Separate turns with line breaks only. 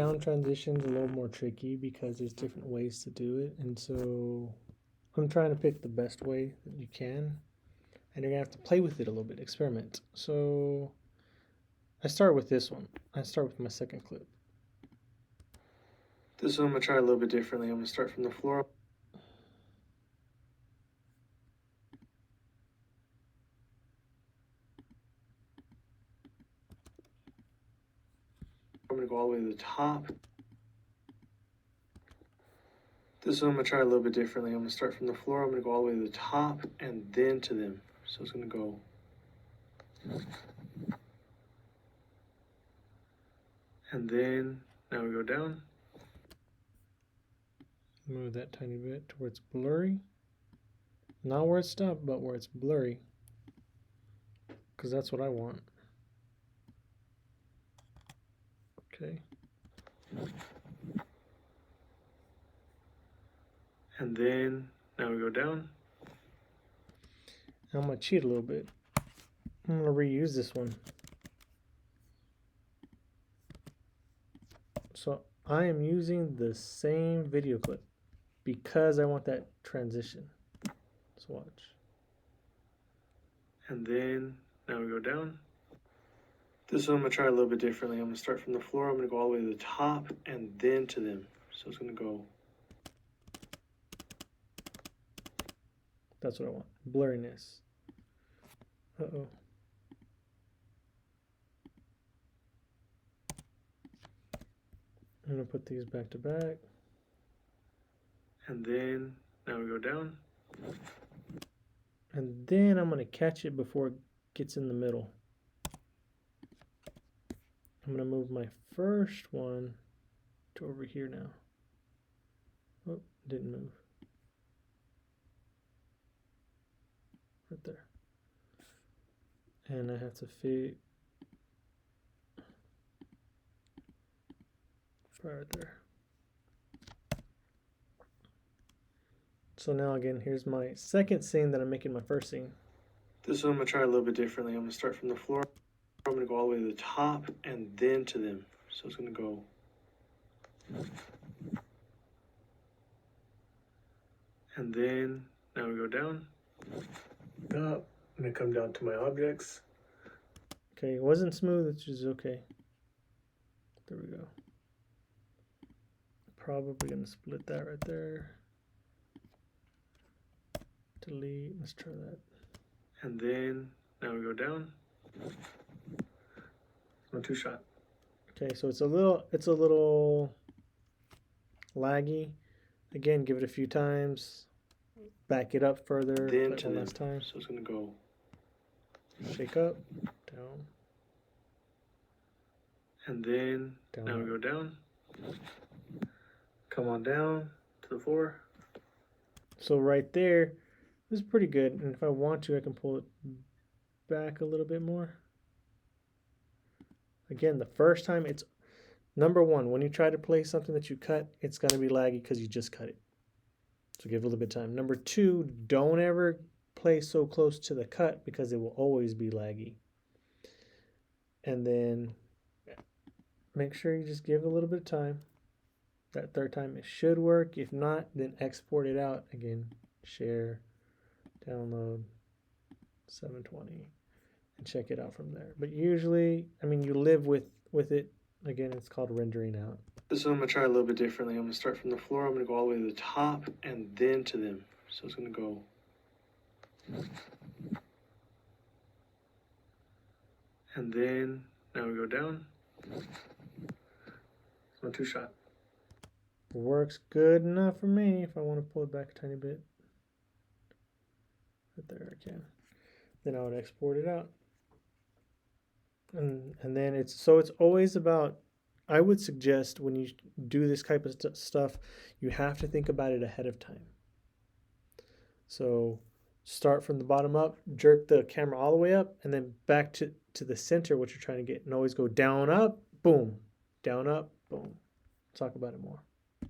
Down transition's a little more tricky because there's different ways to do it, and so I'm trying to pick the best way that you can, and you're gonna have to play with it a little bit, experiment. So I start with this one. I start with my second clip. This one I'm gonna try a little bit differently. I'm gonna start from the floor. I'm gonna go all the way to the top. This one I'm gonna try a little bit differently. I'm gonna start from the floor. I'm gonna go all the way to the top and then to them. So it's gonna go. And then now we go down. Move that tiny bit to where it's blurry. Not where it's stopped, but where it's blurry. Because that's what I want. Okay. And then now we go down. Now I'm going to cheat a little bit. I'm going to reuse this one. So I am using the same video clip because I want that transition. Let's watch. And then now we go down. This one I'm going to try a little bit differently. I'm going to start from the floor. I'm going to go all the way to the top and then to them. So it's going to go. That's what I want. Blurriness. Uh-oh. I'm going to put these back to back. And then now we go down. And then I'm going to catch it before it gets in the middle. I'm going to move my first one to over here now. Oh, didn't move. Right there. And I have to fit right there. So now again, here's my second scene that I'm making my first scene. This one I'm going to try a little bit differently. I'm going to start from the floor. I'm going to go all the way to the top and then to them. So it's going to go. And then now we go down. Up. I'm going to come down to my objects. Okay, it wasn't smooth, which is okay. There we go. Probably going to split that right there. Delete. Let's try that. And then now we go down. One two shot. Okay, so it's a little laggy. Again, give it a few times. Back it up further. Then to one last time. So it's gonna go. Shake up, down, and then down. Now we go down. Come on down to the floor. So right there. This is pretty good, and if I want to, I can pull it back a little bit more. Again, the first time, it's number one, when you try to play something that you cut, it's going to be laggy because you just cut it. So give it a little bit of time. Number two, don't ever play so close to the cut because it will always be laggy. And then make sure you just give it a little bit of time. That third time, it should work. If not, then export it out. Again, share. Download 720 and check it out from there. But usually, I mean, you live with it. Again, it's called rendering out. This one I'm going to try a little bit differently. I'm going to start from the floor. I'm going to go all the way to the top and then to them. So it's going to go. And then now we go down. One two shot. Works good enough for me if I want to pull it back a tiny bit. There I can. Then I would export it out. And then it's always about, I would suggest when you do this type of stuff, you have to think about it ahead of time. So start from the bottom up, jerk the camera all the way up, and then back to the center, what you're trying to get. And always go down, up, boom. Down, up, boom. Talk about it more.